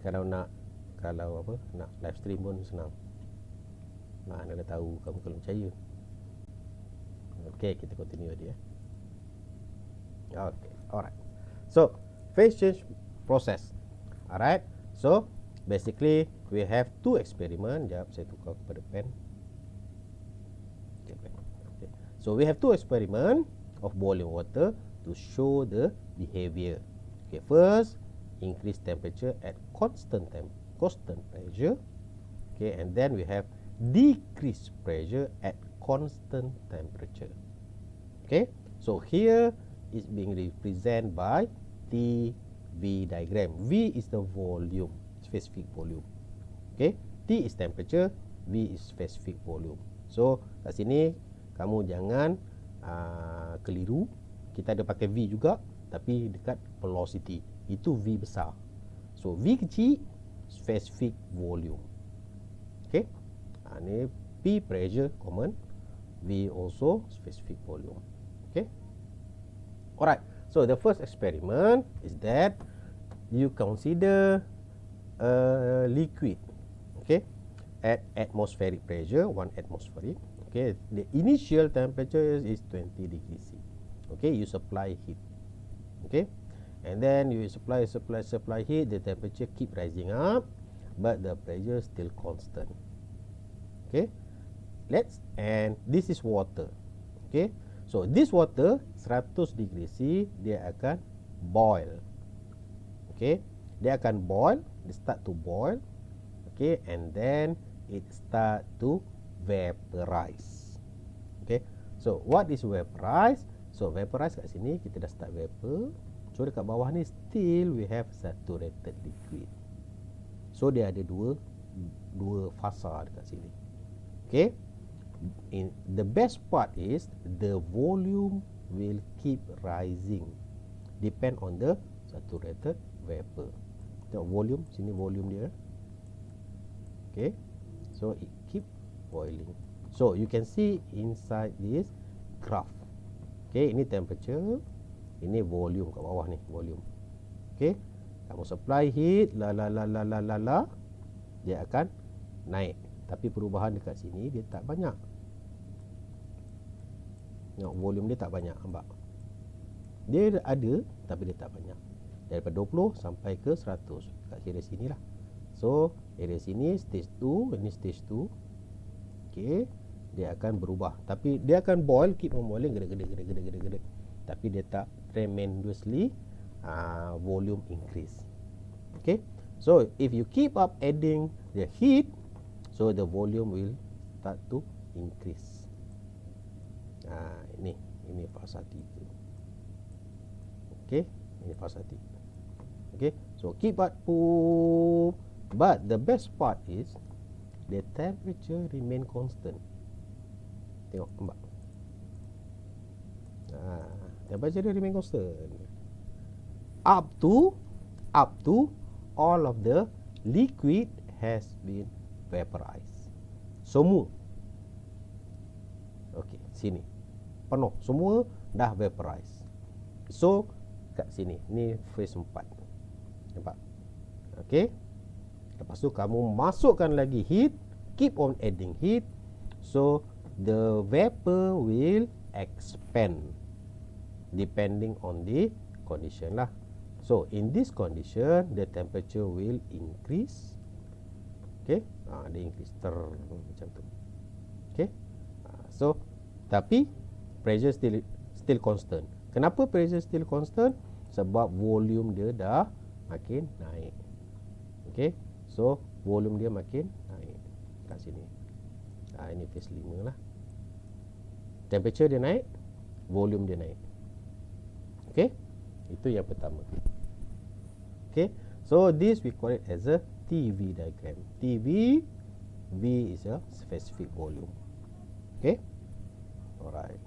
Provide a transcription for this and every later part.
kalau nak live stream pun senang. Anda dah tahu, kamu kalau percaya. Okay, kita continue dia. Okay, alright. So, phase change process. Alright. So, basically we have two experiment. Sekejap, saya tukar kepada pen. Okay, pen. Okay. So, we have two experiment of boiling water to show the behavior. Okay, first, increase temperature at constant pressure. Okay, and then we have decrease pressure at constant temperature. Okay, so here is being represented by TV diagram. V is the volume, specific volume. Okay, T is temperature, V is specific volume. So kat sini kamu jangan keliru. Kita ada pakai V juga, tapi dekat velocity itu V besar. So V kecil, specific volume. Okay, ini P pressure common, V also specific volume. Okay, alright. So the first experiment is that you consider a liquid, okay, at atmospheric pressure, 1 atmospheric. Okay, the initial temperature is 20 degrees C. Okay, you supply heat. Okay, and then you supply heat. The temperature keep rising up, but the pressure still constant. Okay, and this is water. Okay, so this water 100 degree C dia akan boil. Okay, dia akan boil, dia start to boil. Okay, and then it start to vaporize. Okay, so what is vaporize? So vaporize kat sini kita dah start vapor. So dekat bawah ni still we have saturated liquid. So dia ada dua fasa dekat sini. Okay, the best part is the volume will keep rising, depend on the saturated vapor. Tengok volume, sini volume dia. Okay, so it keep boiling. So you can see inside this graph. Okay, ini temperature, ini volume kat bawah ni, volume. Okay, kamu supply heat, dia akan naik. Tapi perubahan dekat sini dia tak banyak. Tengok volume dia tak banyak, nampak? Dia ada tapi dia tak banyak. Daripada 20 sampai ke 100 kat area sini lah. So area sini stage 2, ini stage 2. Okay, dia akan berubah. Tapi dia akan boil, keep on boiling, gede. Tapi dia tak tremendously volume increase. Okay, so if you keep up adding the heat, so the volume will start to increase. Ini fasa 3. Okay, ini fasa 3. Okay, so keep up, but the best part is the temperature remain constant. Tengok, nampak? Temperature dia remain constant up to all of the liquid has been vaporized. Semua. Okey, sini penuh, semua dah vaporize. So kat sini, ni phase 4. Nampak? Okey. Lepas tu kamu masukkan lagi heat, keep on adding heat. So the vapor will expand depending on the condition lah. So in this condition, the temperature will increase. Okay, dia increase macam tu. Okay, so tapi pressure still constant. Kenapa pressure still constant? Sebab volume dia dah makin naik. Okay, so volume dia makin naik kat sini. Ini phase 5 lah. Temperature dia naik, volume dia naik. Okay, itu yang pertama. Okay, so this we call it as a TV diagram. TV, V is a specific volume. Okay, alright.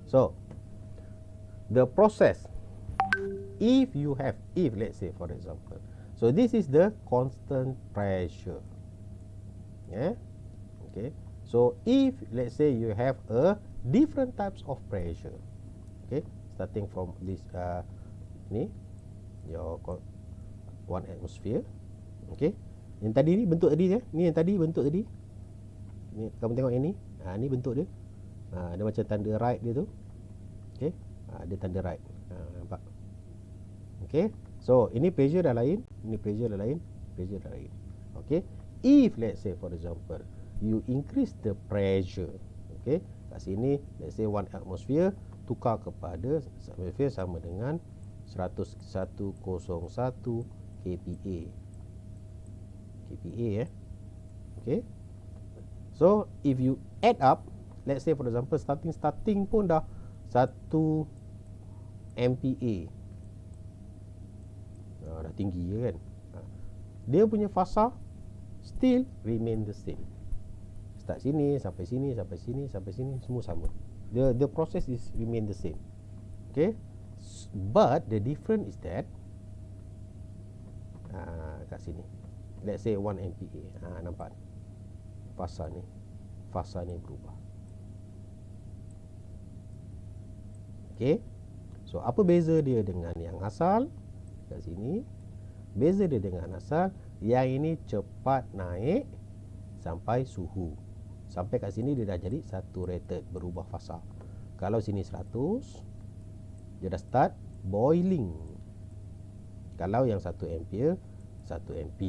So the process, if let's say for example, so this is the constant pressure. Yeah. Okay, so if let's say you have a different types of pressure, okay, starting from this ni your 1 atmosphere. Okey. Yang tadi ni bentuk tadi ya. Ni yang tadi bentuk tadi. Ni kamu tengok yang ni. Ni bentuk dia. Dia macam tanda right dia tu. Okey. Dia tanda right. Nampak? Okey. So, ini pressure dah lain, ini pressure dah lain, pressure dah lain. Okey. If let's say for example, you increase the pressure. Okey. Kat sini let's say 1 atmosphere tukar kepada atmosphere sama dengan 101 kPa. kPa Okey. So, if you add up, let's say for example starting pun dah 1 MPa. Dah tinggi kan. Dia punya fasa still remain the same. Start sini sampai sini sampai sini sampai sini semua sama. The process is remain the same. Okay. But the difference is that kat sini let's say 1 MPa. Nampak fasa ni berubah. Okay. So apa beza dia dengan yang asal? Kat sini beza dia dengan asal, yang ini cepat naik sampai suhu. Sampai kat sini dia dah jadi saturated, berubah fasa. Kalau sini 100, dia dah start boiling. Kalau yang 1 ampere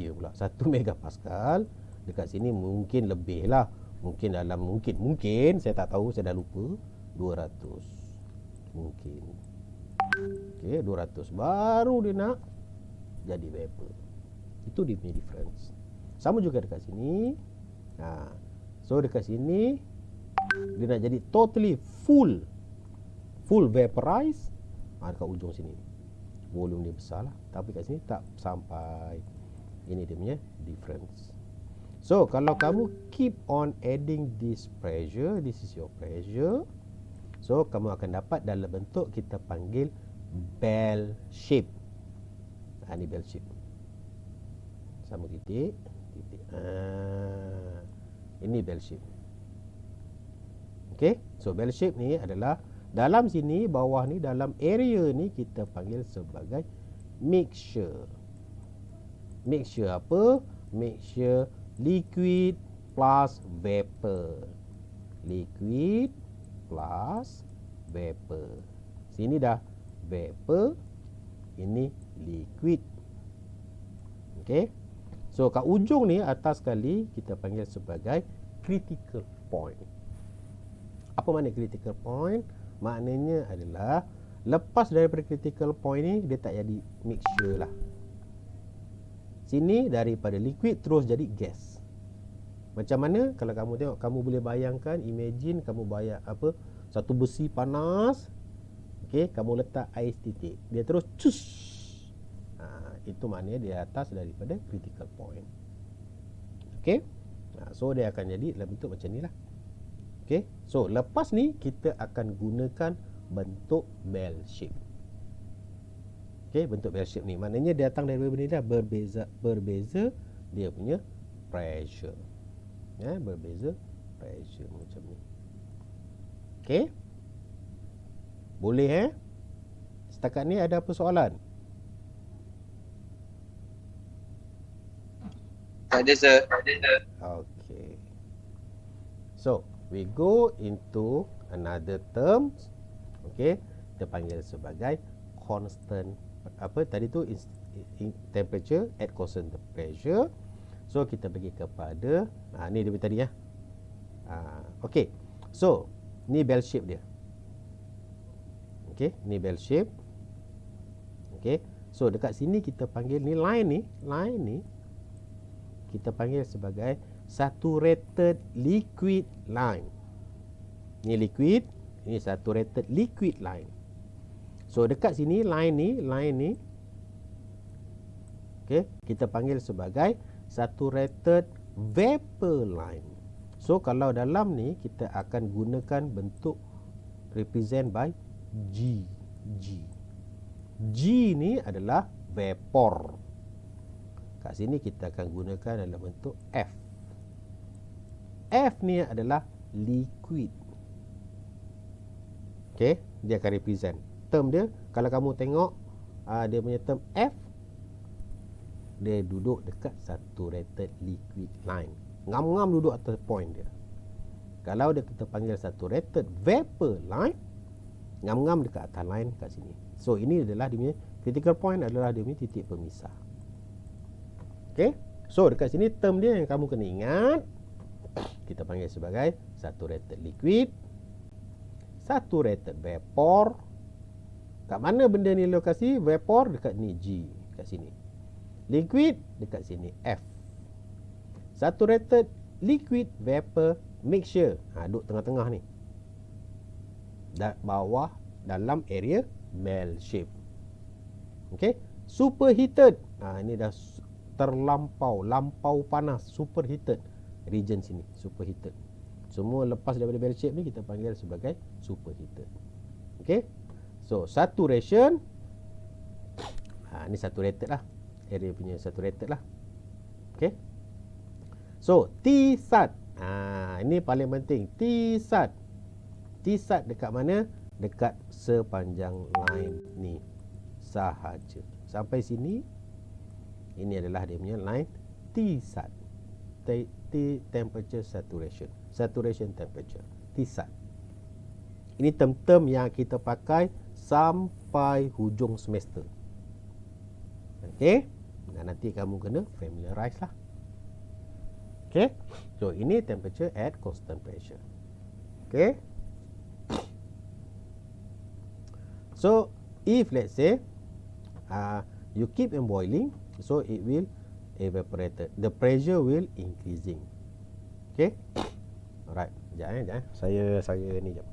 pula 1 megapascal, dekat sini mungkin lebih lah. Mungkin dalam mungkin saya tak tahu, saya dah lupa, 200 mungkin. Okey, 200 baru dia nak jadi vapor. Itu dia punya difference. Sama juga dekat sini. So dekat sini dia nak jadi totally full vaporize. Dekat ujung sini volume dia besar lah, tapi kat sini tak sampai. Ini dia punya difference. So kalau kamu keep on adding this pressure, this is your pressure, so kamu akan dapat dalam bentuk kita panggil bell shape. Ini bell shape. Sama titik. Ini bell shape. Okay. So bell shape ni adalah dalam sini, bawah ni, dalam area ni kita panggil sebagai mixture. Mixture apa? Mixture liquid plus vapor. Liquid plus vapor. Sini dah vapor, ini liquid. Okay. So kat ujung ni, atas sekali, kita panggil sebagai critical point. Apa makna critical point? Maknanya adalah lepas daripada critical point ni, dia tak jadi mixture lah. Sini daripada liquid terus jadi gas. Macam mana? Kalau kamu tengok, kamu boleh bayangkan, imagine kamu bayar apa, satu besi panas. Okey, kamu letak ais titik, dia terus cus. Itu maknanya di atas daripada critical point. Okey. So dia akan jadi dalam bentuk macam ni lah. Okey. So lepas ni kita akan gunakan bentuk bell shape. Okey, bentuk bell shape ni maknanya dia datang dari benda dah berbeza dia punya pressure. Berbeza pressure macam ni. Okey. Boleh Setakat ni ada apa soalan? Ada sir. Okay. So, we go into another term. Okay. Kita panggil sebagai constant. Apa tadi tu? Temperature at constant pressure. So, kita pergi kepada ni dia tadi ya. Okay. So, ni bell shape dia. Okay. Ni bell shape. Okay. So, dekat sini kita panggil ni line ni kita panggil sebagai saturated liquid line. Ni liquid, ini saturated liquid line. So dekat sini line ni okay, kita panggil sebagai saturated vapor line. So kalau dalam ni kita akan gunakan bentuk represent by G. G ni adalah vapor. Kat sini kita akan gunakan dalam bentuk F. F ni adalah liquid. Okay, dia akan represent term dia. Kalau kamu tengok dia punya term F, dia duduk dekat saturated liquid line. Ngam-ngam duduk atas point dia. Kalau dia kita panggil saturated vapor line, ngam-ngam dekat atas line kat sini. So ini adalah dia punya critical point, adalah dia punya titik pemisah. Okay, so dekat sini term dia yang kamu kena ingat, kita panggil sebagai saturated liquid, saturated vapor. Kat mana benda ni lokasi? Vapor dekat ni G, kat sini. Liquid dekat sini F. Saturated liquid vapor mixture, duduk tengah-tengah ni, bawah dalam area bell shape. Okay, superheated, ini dah lampau panas, superheated region sini, superheated. Semua lepas daripada bell shape ni kita panggil sebagai superheated. Okay, so saturation, ni saturated lah, area punya saturated lah. Okay, so T-sat, ini paling penting. T-sat dekat mana? Dekat sepanjang line ni sahaja. Sampai sini, ini adalah dia punya line T-sat, temperature saturation temperature, T-sat. Ini term-term yang kita pakai sampai hujung semester. Okay, nanti kamu kena familiarize lah. Okay, so ini temperature at constant pressure. Okay, so if let's say you keep on boiling, so it will evaporated, the pressure will increasing. Okay, alright, sekejap saya ni jap.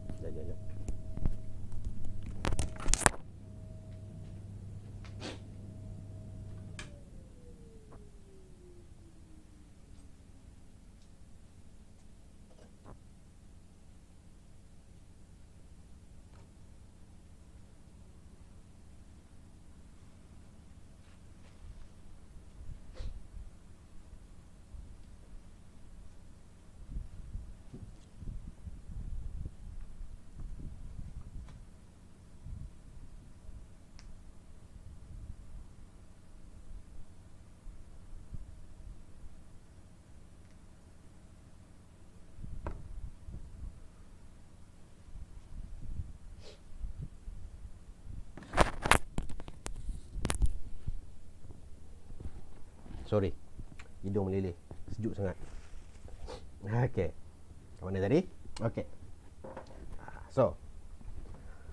Sorry, hidung meleleh, sejuk sangat. Okay, kat mana tadi? Okay, so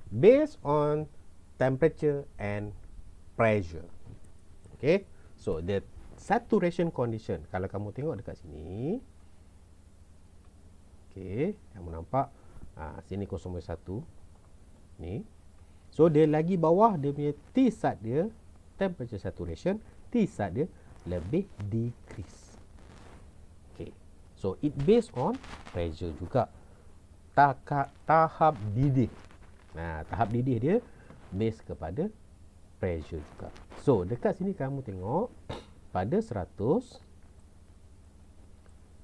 based on temperature and pressure. Okay, so the saturation condition, kalau kamu tengok dekat sini, okay, kamu nampak sini 0.1 ni. So dia lagi bawah, dia punya T-sat dia, temperature saturation, T-sat dia lebih decrease. Okay, so it based on pressure juga. Tahap didih. Tahap didih dia base kepada pressure juga. So dekat sini kamu tengok pada 100,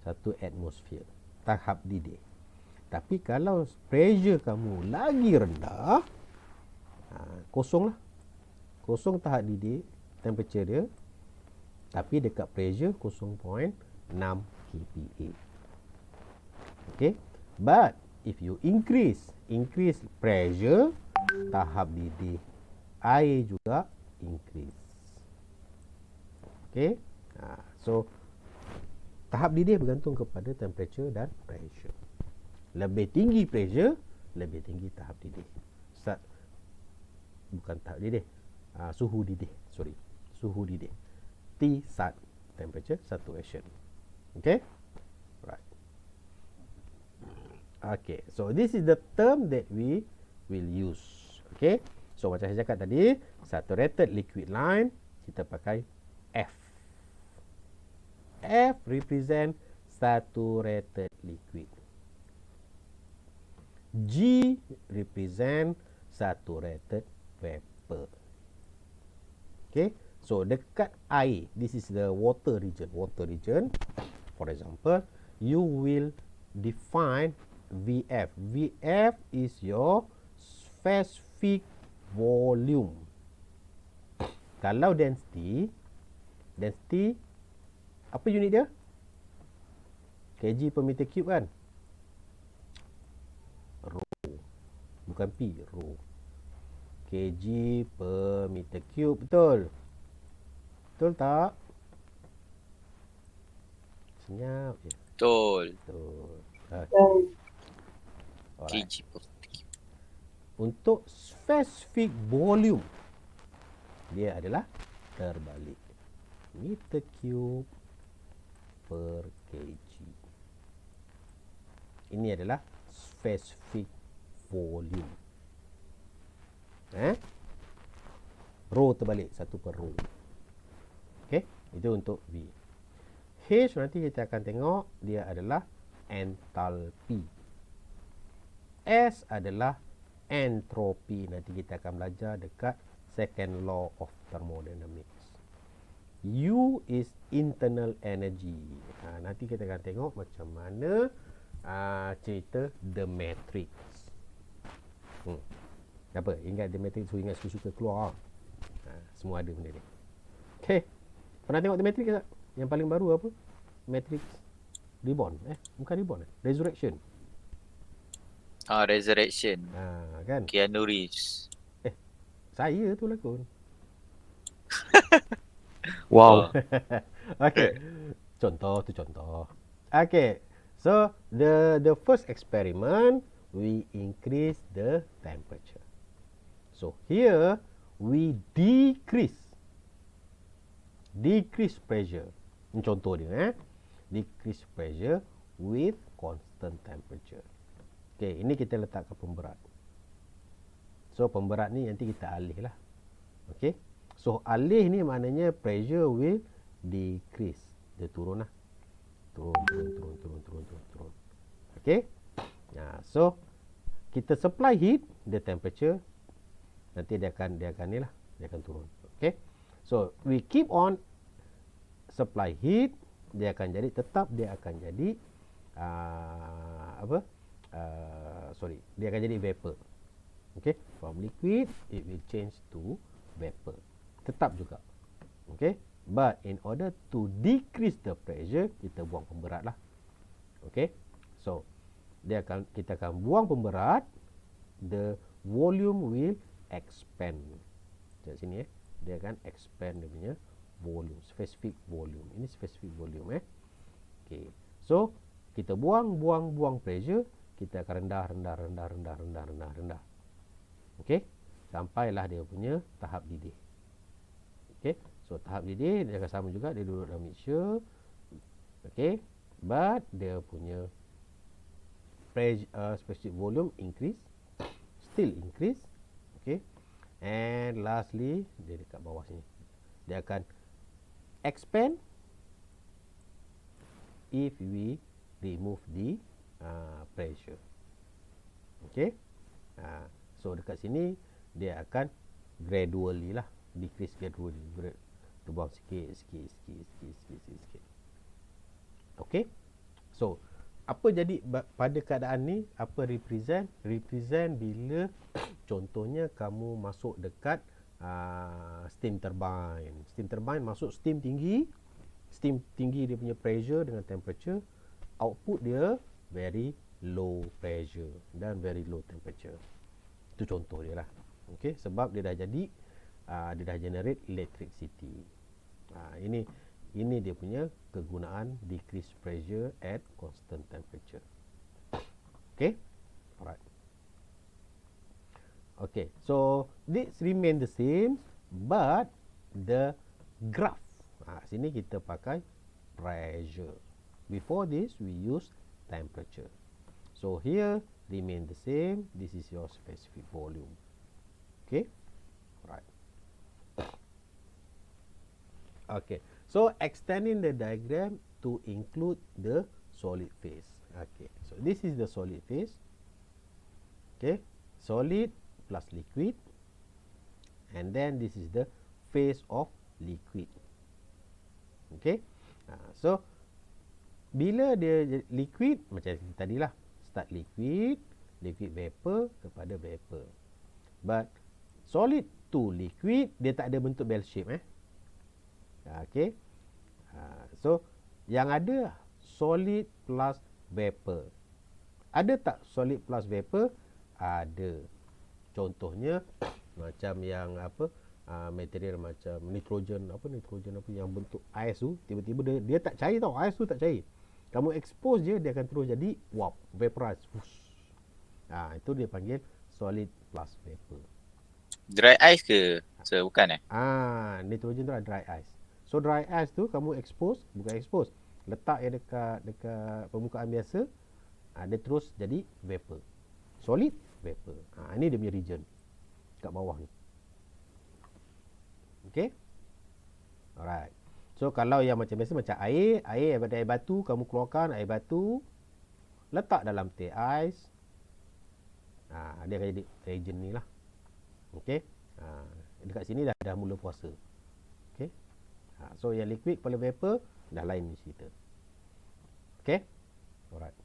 1 atmosphere tahap didih. Tapi kalau pressure kamu lagi rendah, kosong lah. Kosong tahap didih, temperature dia, tapi dekat pressure 0.6 kPa. Okay, but if you increase pressure, tahap didih air juga increase. Okay, so tahap didih bergantung kepada temperature dan pressure. Lebih tinggi pressure, lebih tinggi tahap didih. Bukan tahap didih, suhu didih. Suhu didih. T-sat, temperature saturation. Okay, right. Okay, so this is the term that we will use. Okay, so macam saya cakap tadi, saturated liquid line kita pakai F. F represent saturated liquid. G represent saturated vapor. Okay, so dekat air, this is the water region. For example, you will define VF. VF is your specific volume. Kalau density, Density, apa unit dia? kg per meter cube kan? Rho. Bukan P, rho. kg per meter cube, betul? Betul tak? Senyap je. Betul. Betul. Okay. Alright. kg per meter cube. Untuk specific volume, dia adalah terbalik. Meter cube per kg. Ini adalah specific volume. Rho terbalik, 1 per rho. Okay, itu untuk V. H nanti kita akan tengok dia adalah enthalpy. S adalah entropi. Nanti kita akan belajar dekat second law of thermodynamics. U is internal energy. Nanti kita akan tengok macam mana cerita the matrix. Apa? Ingat the matrix, so ingat suka-suka keluar. Semua ada benda ni. Okay. Pernah tengok the matrix tak? Yang paling baru apa? Matrix Reborn. Bukan Reborn. Resurrection. Resurrection. Kan? Keanu Reeves. Saya tu lakon. Wow. Okay. Contoh tu contoh. Okay. So the first experiment, we increase the temperature. So here we decrease pressure. Ini contoh dia. Decrease pressure with constant temperature. Okay, ini kita letakkan pemberat. So pemberat ni nanti kita alih lah. Okay. So alih ni maknanya pressure will decrease. Dia turun lah. Turun. Okay. So kita supply heat, the temperature nanti dia akan ni lah, dia akan turun. Okay. So we keep on supply heat, dia akan jadi dia akan jadi vapor. Okay. From liquid it will change to vapor. Tetap juga. Okay. But in order to decrease the pressure, kita buang pemberat lah. Okay. So kita akan buang pemberat, the volume will expand. Kat sini dia akan expand dia punya volume, specific volume. Ini specific volume Okay. So kita buang pressure, kita akan rendah. Okay. Sampailah dia punya tahap didih. Okay. So tahap didih dia akan sama juga, dia duduk dalam mixture. Okay. But dia punya pressure, specific volume still increase. Okay. And lastly, dia dekat bawah sini. Dia akan expand if we remove the pressure. Okay. So dekat sini dia akan gradually lah, decrease gradually. Dia buang sikit. Okay. So apa jadi pada keadaan ni? Apa represent? Represent bila contohnya kamu masuk dekat steam turbine. Steam turbine masuk steam tinggi dia punya pressure dengan temperature. Output dia very low pressure dan very low temperature. Itu contoh dia lah. Okay, sebab dia dah jadi dia dah generate electricity. Ini dia punya kegunaan decrease pressure at constant temperature. Okay. Alright. Okay. So this remain the same, but the graph. Sini kita pakai pressure. Before this we use temperature. So here remain the same. This is your specific volume. Okay. Right. Okay. So extending the diagram to include the solid phase. Okay. So this is the solid phase. Okay. Solid plus liquid. And then this is the phase of liquid. Okay. So bila dia liquid, macam tadi lah, start liquid vapor kepada vapor. But solid to liquid, dia tak ada bentuk bell shape. Okey. So yang ada solid plus vapor. Ada tak solid plus vapor? Ada. Contohnya macam yang apa, material macam nitrogen apa yang bentuk ais tu, tiba-tiba dia tak cair tau, ais tu tak cair. Kamu expose je, dia akan terus jadi wap, vaporize. Itu dia panggil solid plus vapor. Dry ice ke? So, bukan eh? Nitrogen tu adalah dry ice. So dry ice tu kamu expose, bukan expose, letak yang dekat permukaan biasa, dia terus jadi vapor. Solid vapor. Ini dia punya region kat bawah ni. Okay. Alright. So kalau yang macam biasa macam air daripada air batu, kamu keluarkan air batu, letak dalam teh ais. Dia akan jadi region ni lah. Okay. Dekat sini dah mula puasa. Okay. So yang liquid kepala vapor dah lain cerita. Okay. Alright.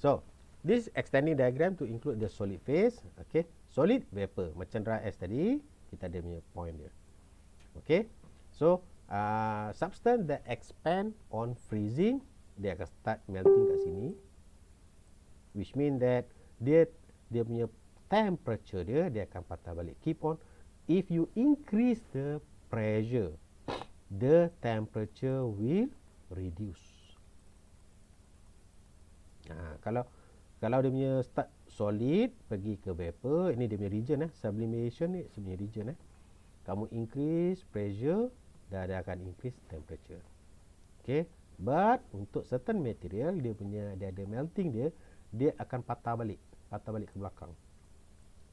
So this extending diagram to include the solid phase. Okay. Solid vapor macam dry ice tadi, kita ada punya point dia. Okay. So substance that expand on freezing, dia akan start melting kat sini, which mean that dia punya temperature dia akan patah balik. Keep on. If you increase the pressure, the temperature will reduce. Kalau dia punya start solid pergi ke vapor, ini dia punya region sublimation ni sebenarnya region kamu increase pressure, dia akan increase temperature. Okay. But untuk certain material, dia ada melting dia akan patah balik ke belakang.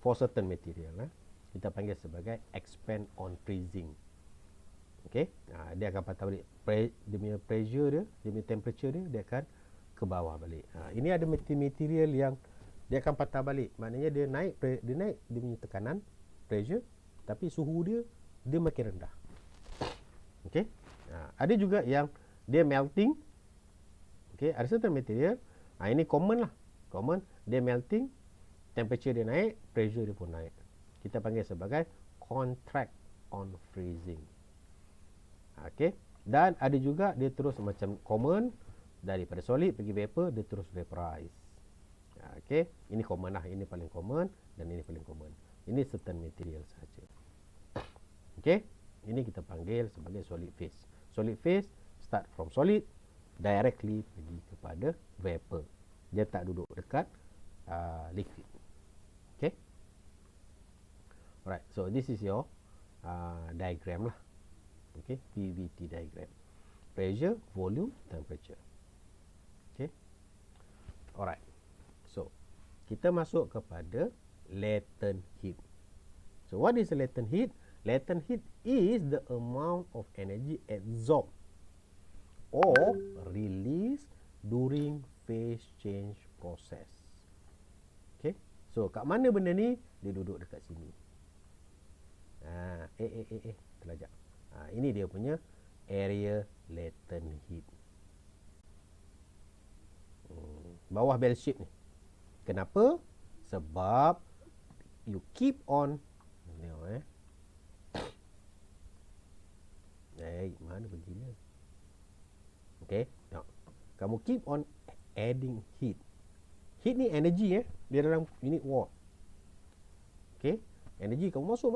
For certain material kita panggil sebagai expand on freezing. Okay. Dia akan patah balik. Dia punya pressure dia punya temperature dia akan ke bawah balik. Ini ada material yang dia akan patah balik. Maknanya dia naik dia punya tekanan, pressure, tapi suhu dia makin rendah. Okey. Ada juga yang dia melting. Okey, ada certain material. Ini common lah. Common, dia melting, temperature dia naik, pressure dia pun naik. Kita panggil sebagai contract on freezing. Okey. Dan ada juga dia terus macam common, daripada solid pergi vapor, dia terus vaporize. Okey, ini common lah. Ini paling common dan ini paling common. Ini certain material saja. Okey, ini kita panggil sebagai solid phase. Solid phase start from solid directly pergi kepada vapor. Dia tak duduk dekat liquid. Okey. Alright, so this is your diagram lah. Okey, PVT diagram. Pressure, volume, temperature. Okay. Alright. So, kita masuk kepada latent heat. So, what is latent heat? Latent heat is the amount of energy absorbed or released during phase change process. Okay. So, kat mana benda ni? Dia duduk dekat sini. Terlajak. Ini dia punya area latent heat. Bawah bell shape ni. Kenapa? Sebab you keep on tengok mana pergi dia? Okay, tengok. Kamu keep on adding heat. Heat ni energy dia dalam unit watt. Okay, energy kamu masuk,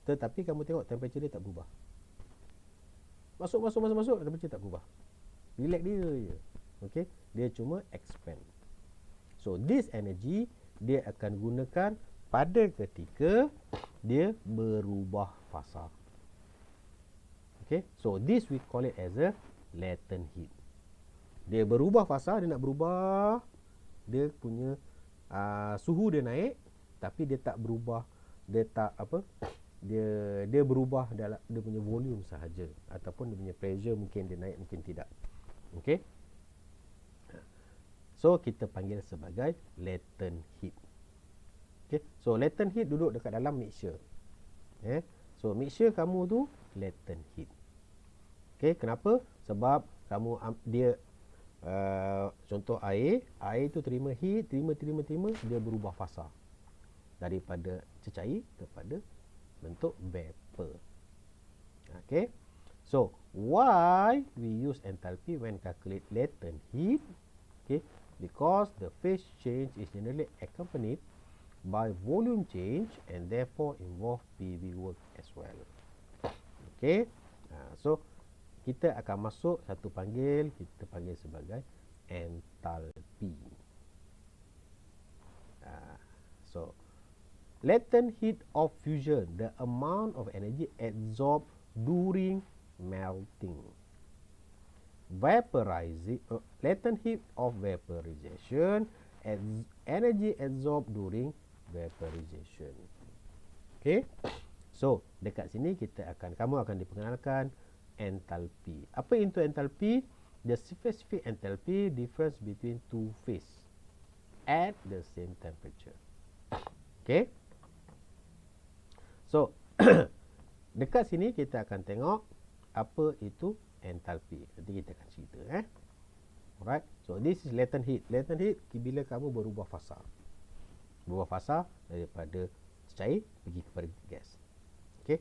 tetapi kamu tengok temperature dia tak berubah. Masuk, temperature tak berubah. Relax dia je. Okay, dia cuma expand. So this energy dia akan gunakan pada ketika dia berubah fasa. Okay, so this we call it as a latent heat. Dia berubah fasa, dia nak berubah, dia punya suhu dia naik, tapi dia tak berubah, dia berubah dalam dia punya volume sahaja, ataupun dia punya pressure mungkin dia naik, mungkin tidak. Okay. So kita panggil sebagai latent heat. Okay. So latent heat duduk dekat dalam mixture. So mixture kamu tu latent heat. Okay, kenapa? Sebab kamu dia contoh air tu terima heat, terima dia berubah fasa daripada cecair kepada bentuk vapor. Okay. So, why we use enthalpy when calculate latent heat? Okay, because the phase change is generally accompanied by volume change and therefore involve PV work as well. Okay, so kita akan masuk satu panggil, kita panggil sebagai enthalpy. So, latent heat of fusion, the amount of energy absorbed during melting. Latent heat of vaporization, energy absorbed during vaporization. Okay. So, dekat sini kamu akan diperkenalkan enthalpy. Apa itu enthalpy? The specific enthalpy difference between two phase at the same temperature. Okay. So, dekat sini kita akan tengok apa itu enthalpy. Nanti kita akan cerita. Alright. So, this is latent heat. Latent heat bila kamu berubah fasa. Berubah fasa daripada cair pergi kepada gas. Okay.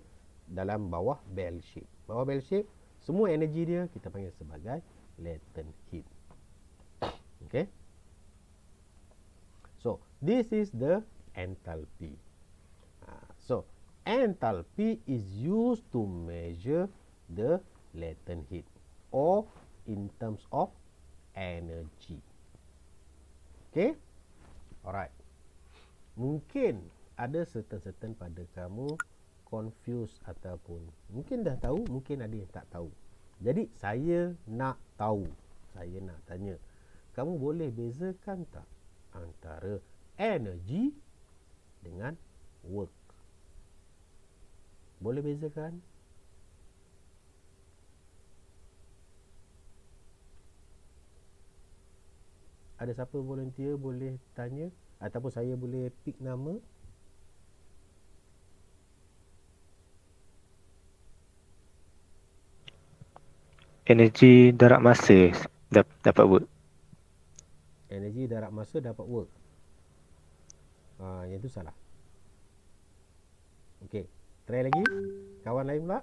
Dalam bawah bell shape. Bawah bell shape, semua energi dia kita panggil sebagai latent heat. Okay. So, this is the enthalpy. So, enthalpy is used to measure the latent heat or in terms of energy. Okay? Alright. Mungkin ada certain pada kamu confused ataupun mungkin dah tahu, mungkin ada yang tak tahu. Jadi, saya nak tahu. Saya nak tanya. Kamu boleh bezakan tak antara energy dengan work? Boleh bezakan? Ada siapa volunteer boleh tanya ataupun saya boleh pick nama? Energi darat masa dapat work. Energi darat masa dapat work. Yang tu salah. Okey, try lagi. Kawan lain pula.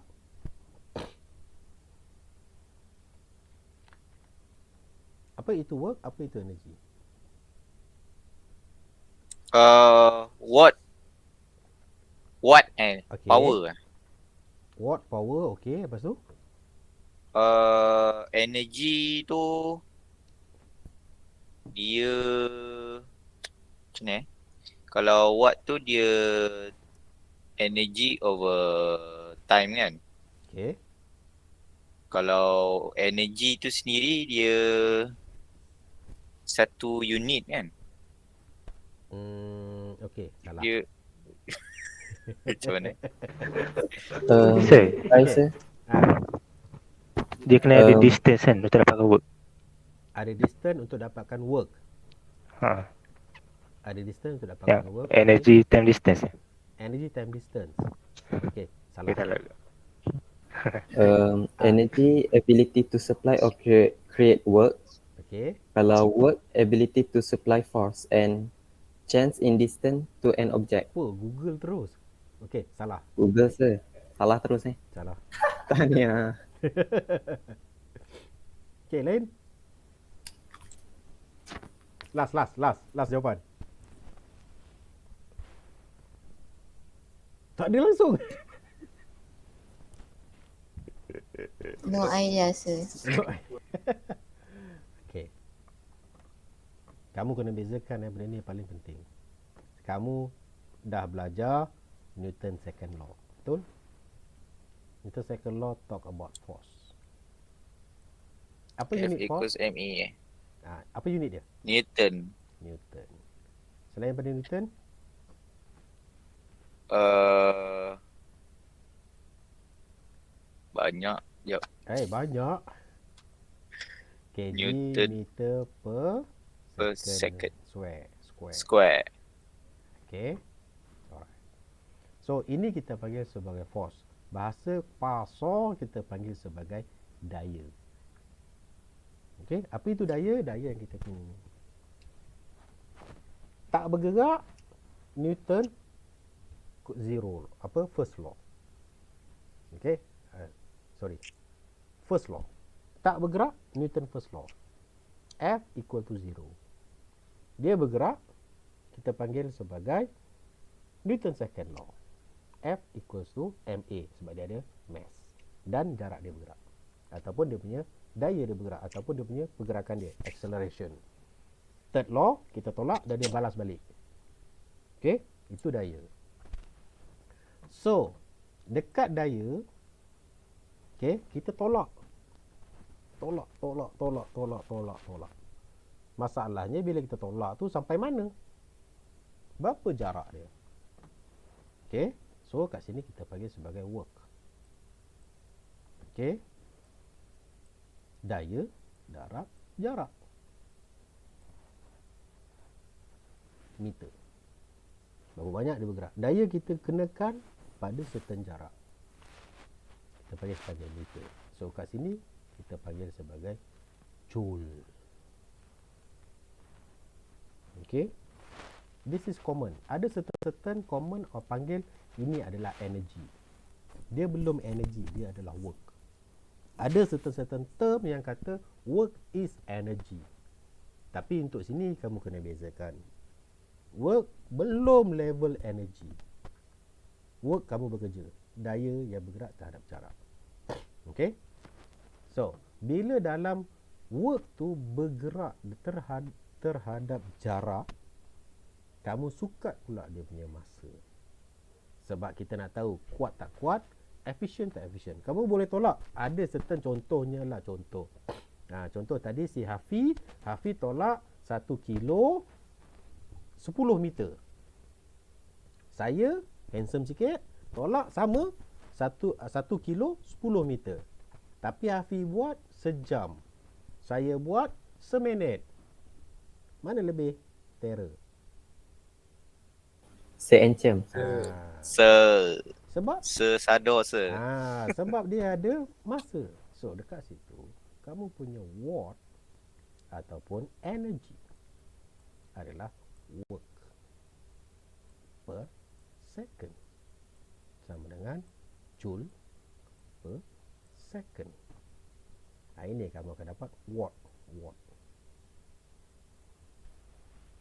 Apa itu work? Apa itu energy? Watt and Okay. power. Watt power, okey. Lepas tu? Energy tu dia macam ni. Kalau watt tu dia energy over time kan. Okey. Kalau energy tu sendiri dia satu unit kan. Okey, salah. Dia macam mana? Sir, dia kena ada distance kan untuk dapatkan work. Ada distance untuk dapatkan work. Ada distance untuk dapatkan work. Energy time distance. Energy time distance. Okey, salah. Energy, ability to supply or create work. Okey. Kalau work, ability to supply force, and change in distance to an object. Apa? Google terus. Okey, salah. Google sir. Salah terus ni. Salah. Tanya. Okey, lain. Last jawapan. Tak ada langsung. No idea, sir. Okey. Kamu kena bezakan benda ni paling penting. Kamu dah belajar Newton second law. Betul? Newton second law talk about force. Apa F unit force? equals ME. Apa unit dia? Newton. Newton. Selain pada Newton? Banyak. Jap. Banyak. kg Newton meter per second. Square. Okay. Alright. So, ini kita panggil sebagai force. Bahasa pasar kita panggil sebagai daya. Okay. Apa itu daya? Daya yang kita punya. Tak bergerak, Newton zero. First law. Okay. First law. Tak bergerak, Newton first law. F equal to 0. Dia bergerak, kita panggil sebagai Newton second law. F equals to ma sebab dia ada mass dan jarak dia bergerak. Ataupun dia punya daya dia bergerak ataupun dia punya pergerakan dia, acceleration. Third law, kita tolak dan dia balas balik. Okey, itu daya. So, dekat daya, okey, kita tolak. Tolak. Masalahnya bila kita tolak tu sampai mana? Berapa jarak dia? Okey, so kat sini kita panggil sebagai work. Okey. Daya darab jarak. Meter. Berapa banyak dia bergerak? Daya kita kenakan pada certain jarak. Kita panggil sebagai meter. So kat sini kita panggil sebagai joule. Okay. This is common. Ada certain common or panggil ini adalah energy. Dia belum energy, dia adalah work. Ada certain term yang kata work is energy. Tapi untuk sini kamu kena bezakan. Work belum level energy. Work kamu bekerja. Daya yang bergerak terhadap jarak. Okay. So, bila dalam work tu bergerak terhadap jarak, kamu sukat pula dia punya masa. Sebab kita nak tahu kuat tak kuat, efficient tak efficient. Kamu boleh tolak. Ada certain contohnya lah, contoh. Contoh tadi si Hafi tolak 1 kilo 10 meter. Saya handsome sikit, tolak sama 1 kilo 10 meter. Tapi Hafi buat sejam. Saya buat seminit. Mana lebih terror? Seencam. Sebab Sesador se. sebab dia ada masa. So dekat situ kamu punya watt ataupun energy adalah work per second sama dengan joule per second. Ini kamu akan dapat watt.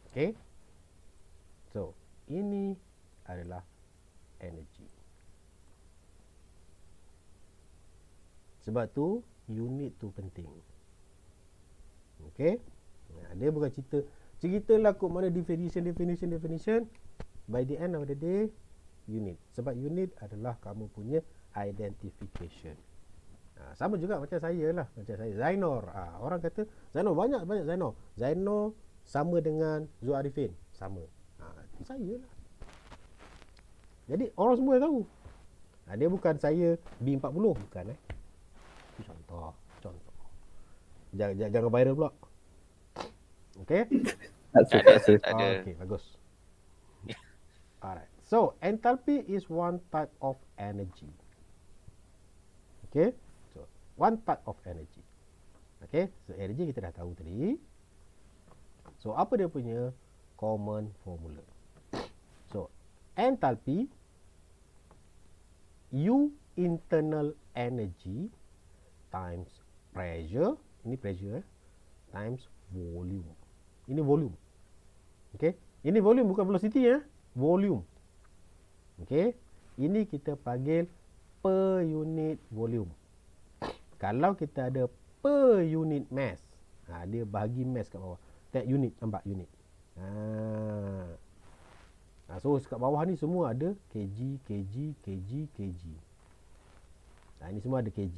Okay. So ini adalah energy. Sebab tu unit tu penting. Okey. Dia bukan ceritalah kok mana definition. By the end of the day, unit. Sebab unit adalah kamu punya identification. Sama juga macam saya lah. Macam saya Zainor. Orang kata Zainor banyak Zainor. Zainor sama dengan Zul Arifin. Sama. Saya lah. Jadi orang semua tahu. Dia bukan saya B40. Bukan Itu contoh. Jangan viral pula. Okay. Tak suka. Ada. Okay, bagus. Alright. So, enthalpy is one type of energy. Okay. So, one type of energy. Okay. So, energy kita dah tahu tadi. So, apa dia punya common formula? So, enthalpy U internal energy times pressure. Ini pressure times volume. Ini volume. Okay. Ini volume bukan velocity volume. Okay. Ini kita panggil per unit volume. Kalau kita ada per unit mass, dia bagi mass kat bawah. Tengok unit, nampak unit. So kat bawah ni semua ada kg. Ini semua ada kg.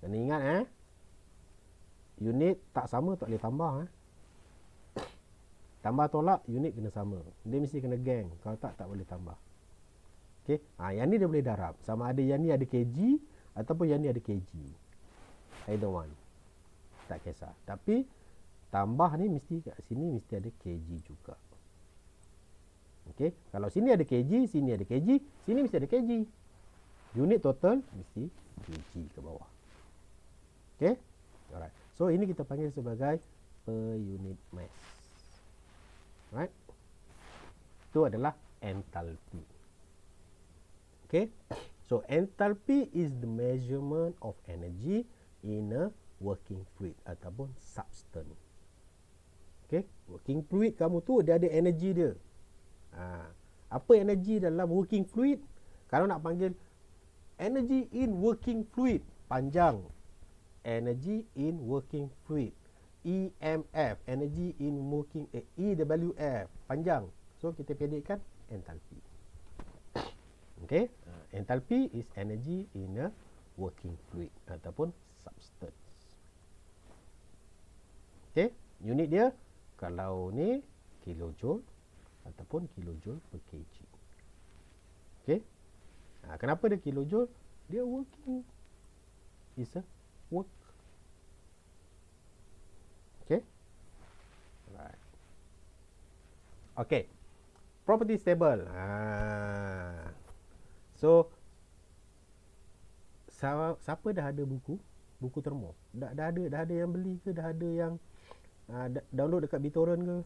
Kena ingat unit tak sama tak boleh tambah Tambah tolak unit kena sama. Dia mesti kena gang. Kalau tak boleh tambah. Okey. Yang ni dia boleh darab. Sama ada yang ni ada kg ataupun yang ni ada kg. Either one. Tak kisah. Tapi tambah ni mesti kat sini mesti ada kg juga. Okey. Kalau sini ada kg, sini ada kg, sini mesti ada kg. Unit total mesti kg ke bawah. Okey. Alright. So ini kita panggil sebagai per unit mass. Right? Itu adalah enthalpy. Okay. So enthalpy is the measurement of energy in a working fluid ataupun substance. Okay. Working fluid kamu tu dia ada energy dia. Apa energy dalam working fluid? Kalau nak panggil energy in working fluid, panjang. Energy in working fluid. EMF, energy in working, EWF, panjang. So kita pendekkan enthalpy. Okay, enthalpy is energy in a working fluid ataupun substance. Okay, unit dia kalau ni kilojoule ataupun kilojoule per kg. Okay, kenapa dia kilojoule? Dia working, is a work. Okay, right. Okay, properties table. So siapa dah ada buku termo? Dah ada yang beli ke? Dah ada yang download dekat BitTorrent ke?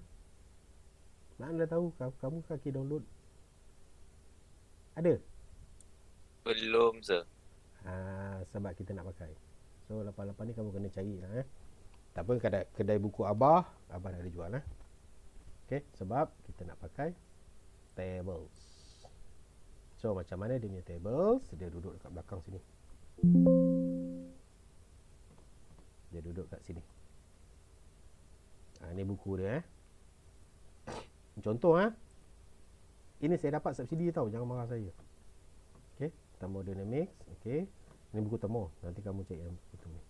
Mana dah tahu kamu kaki download? Ada? Belum sir. Sebab kita nak pakai. So lepas-lepas ni kamu kena cari lah. Tak apa, kedai buku Abah dah ada jual lah. Okay, sebab kita nak pakai tables. So macam mana dia punya tables? Dia duduk dekat belakang sini. Dia duduk kat sini. Ni buku dia. Contoh ini saya dapat subsidi tau, jangan marah saya. Okay, thermodynamics. Okay, ini buku termo. Nanti kamu cek yang buku tu ni.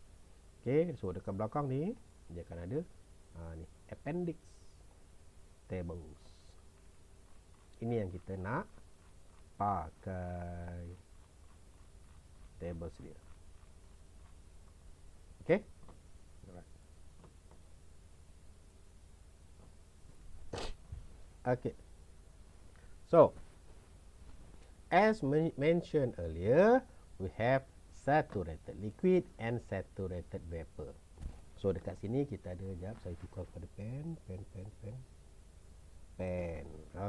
Okay, so dekat belakang ni dia akan ada ni appendix tables. Ini yang kita nak pakai tables dia. Okay, alright. Okay, so as mentioned earlier, we have saturated liquid and saturated vapor. So dekat sini kita ada, sekejap saya tukar kepada pen.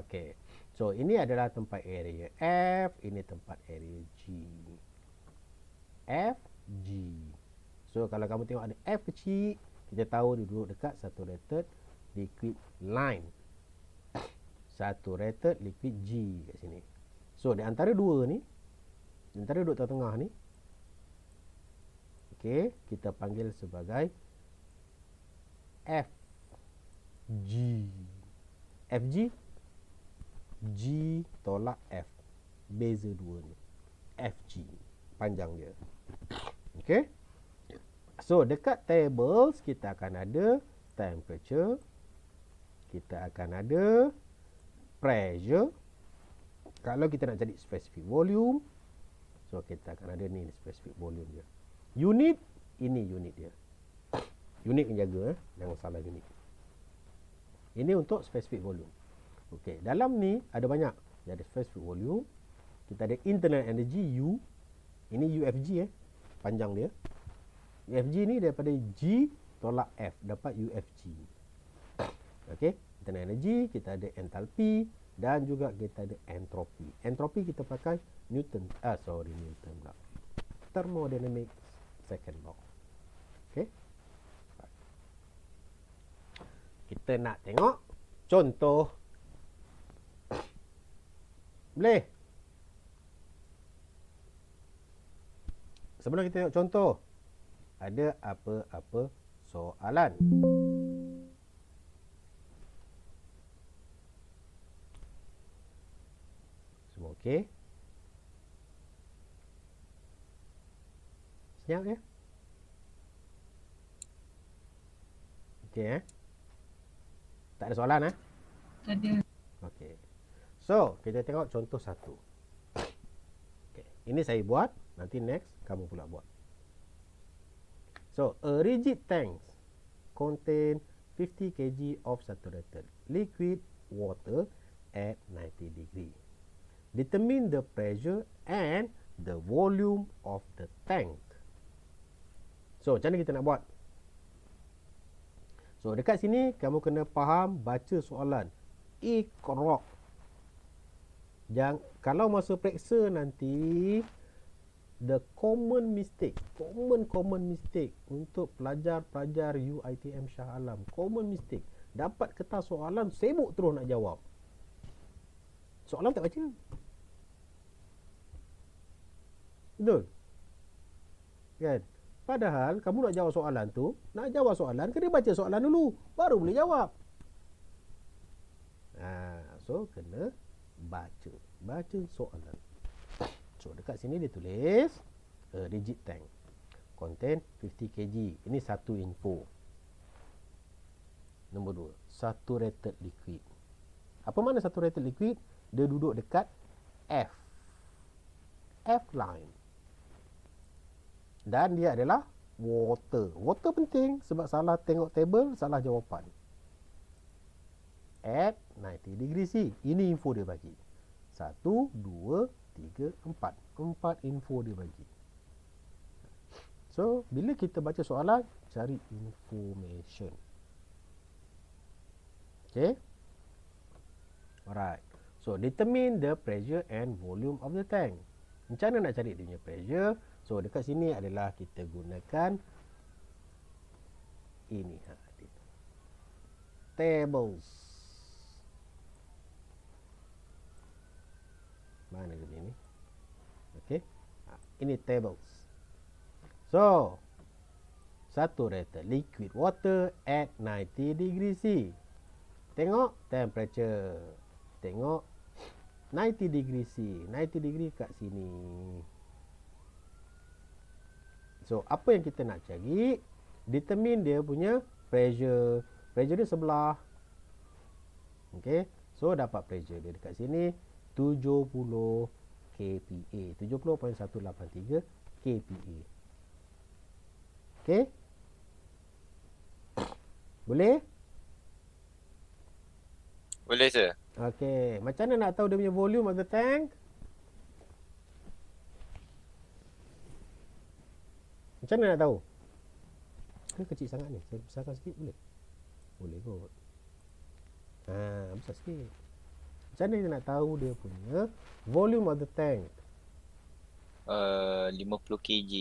Okay, so ini adalah tempat area F, ini tempat area G. F, G. So kalau kamu tengok ada F kecil, kita tahu dia duduk dekat saturated liquid line. Saturated liquid G kat sini. So di antara dua ni, di antara duduk tengah-tengah ni, okay, kita panggil sebagai FG. FG, G tolak F. Beza dua ni. FG. Panjang dia. Okay. So, dekat tables, kita akan ada temperature. Kita akan ada pressure. Kalau kita nak cari specific volume, so kita akan ada ni specific volume dia. Unit, ini unit dia. Unit kena jaga, jangan salah unit. Ini untuk specific volume. Okey, dalam ni ada banyak. Dia ada specific volume. Kita ada internal energy U. Ini UFG panjang dia. UFG ni daripada G tolak F dapat UFG. Okey, internal energy, kita ada enthalpy dan juga kita ada entropy. Entropy kita pakai Newton pula. Thermodynamics second law. Okey. Kita nak tengok contoh. Boleh? Sebelum kita tengok contoh, ada apa-apa soalan? Semua okey? Senyap ya? Okey Tak ada soalan Tak ada. Okey. So, kita tengok contoh satu. Okey, ini saya buat, nanti next kamu pula buat. So, a rigid tank contain 50 kg of saturated liquid water at 90 degree. Determine the pressure and the volume of the tank. So, macam mana kita nak buat? So, dekat sini kamu kena faham baca soalan. Iqra. Kalau masa periksa nanti, the common mistake untuk pelajar-pelajar UiTM Shah Alam, common mistake, dapat kertas soalan sibuk terus nak jawab. Soalan tak baca. Betul? Kan? Padahal kamu nak jawab soalan, kena baca soalan dulu, baru boleh jawab. So kena baca soalan. So dekat sini dia tulis a rigid tank contain 50 kg. Ini satu info. Nombor 2, saturated liquid. Apa makna saturated liquid? Dia duduk dekat F line. Dan dia adalah water. Water penting sebab salah tengok table, salah jawapan. At 90 degree C. Ini info dia bagi. 1, 2, 3, 4. 4 info dia bagi. So, bila kita baca soalan, cari information. Okay? Alright. So, determine the pressure and volume of the tank. Macam mana nak cari dia punya pressure? So, dekat sini adalah kita gunakan ini. Tables. Mana dia ni? Okay. Ini tables. So, saturated liquid water at 90 degree C. Tengok temperature. Tengok 90 degree C. 90 degree kat sini. So, apa yang kita nak cari? Determine dia punya pressure. Pressure dia sebelah. Okay. So, dapat pressure dia dekat sini 70 kPa. 70.183 kPa. Okay. Boleh? Boleh sir. Okay. Macam mana nak tahu dia punya volume of the tank? Macam mana nak tahu? Ini kecil sangat ni. Saya besarkan sikit boleh? Boleh kot. Besar sikit. Macam mana kita nak tahu dia punya volume of the tank? 50 kg.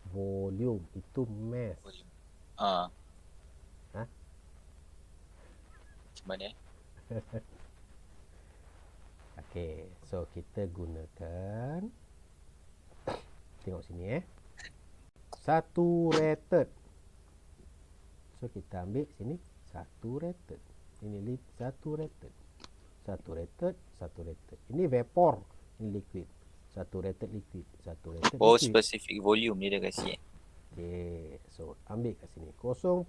Volume. Itu mass. Ha. Ha? Macam mana? Okay. So, kita gunakan. Tengok sini saturated. So, kita ambil sini saturated. Ini saturated. Saturated. Ini vapor. Ini liquid. Saturated liquid. Saturated liquid. Specific volume dia dah kasi. Okay. So, ambil kat sini. 0.00.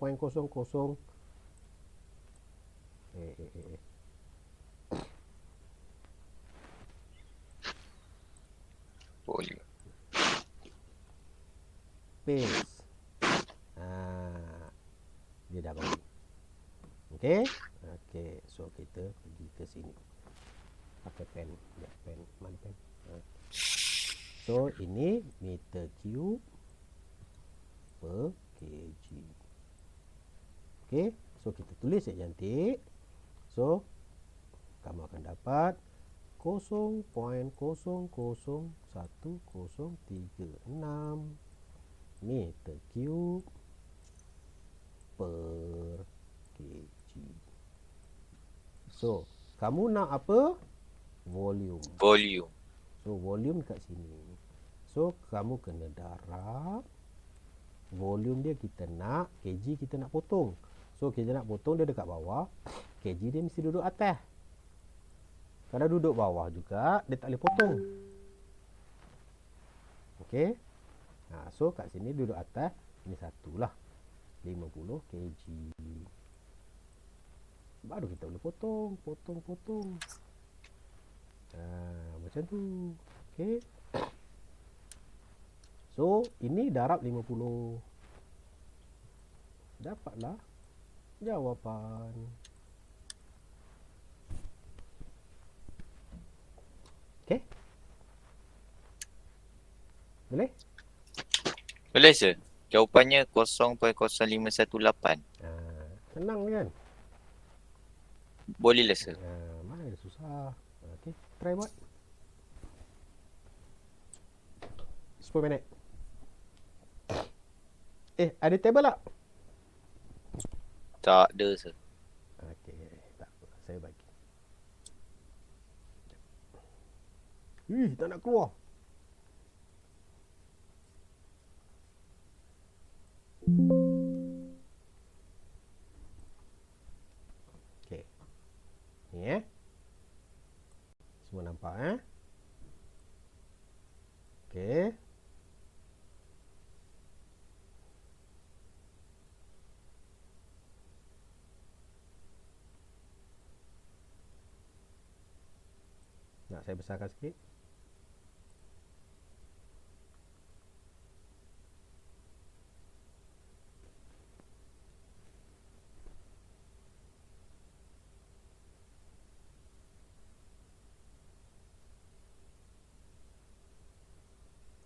Volume. Paste. Dia dah bagi. Okay. Okay. So, kita pergi ke sini. Pakai pen. Ya, pen. Mana pen? So, ini meter cube per kg. Okay. So, kita tulis yang cantik. So, kamu akan dapat 0.00136 meter cube per kg. So, kamu nak apa? Volume. So, volume kat sini. So, kamu kena darab. Volume dia kita nak, kg kita nak potong. So, kita nak potong dia dekat bawah. Kg dia mesti duduk atas. Kalau duduk bawah juga, dia tak boleh potong. Okey. So, kat sini duduk atas. Ini satulah. 50 kg. Baru kita boleh potong. Macam tu. Okey. So, ini darab 50. Dapatlah jawapan. Okey. Boleh? Boleh sir. Jawapannya 0.0518. Senang kan? Boleh lah sir. Mana ada susah. Okey. Try buat. 10 minit. Ada table tak? Tak ada, sir. Okey, tak apa. Saya bagi. Tak nak keluar. Okey. Ni semua nampak Okey. Nak saya besarkan sikit.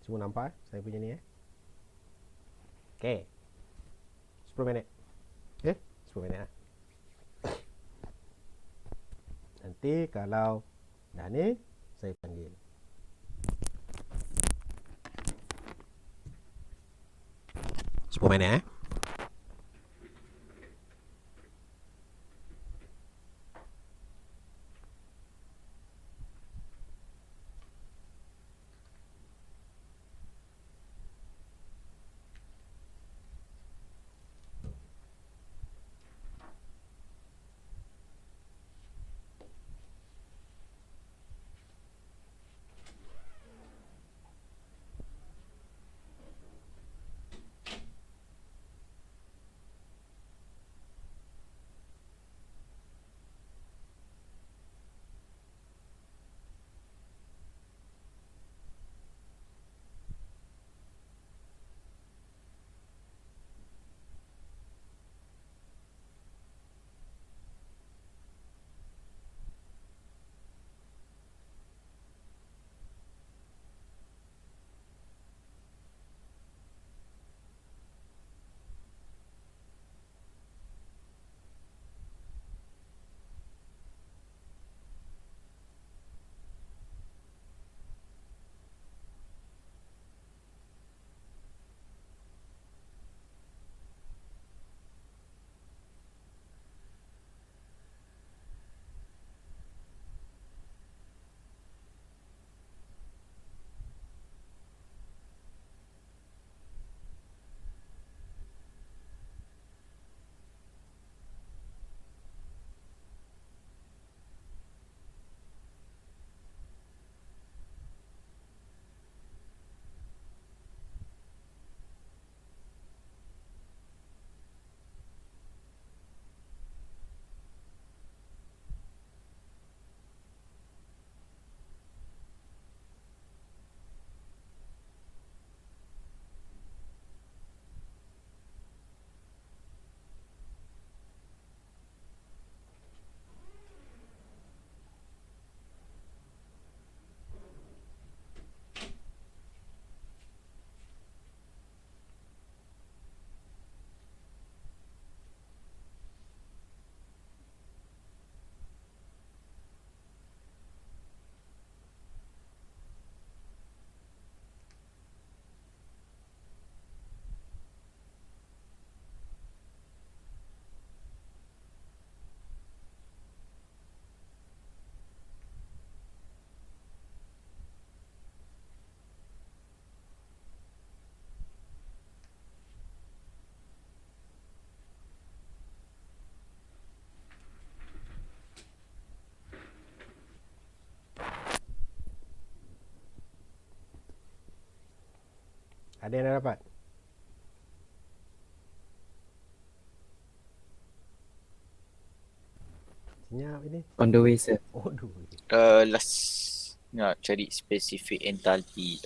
Semua nampak saya punya ni Okey. 10 minit. Okey, 10 minit Nanti kalau dah ni, saya panggil. Sepuluh minit Ada yang dah dapat? Senyap ini. On the way, sir. Aduh. Last nak cari spesifik enthalpy.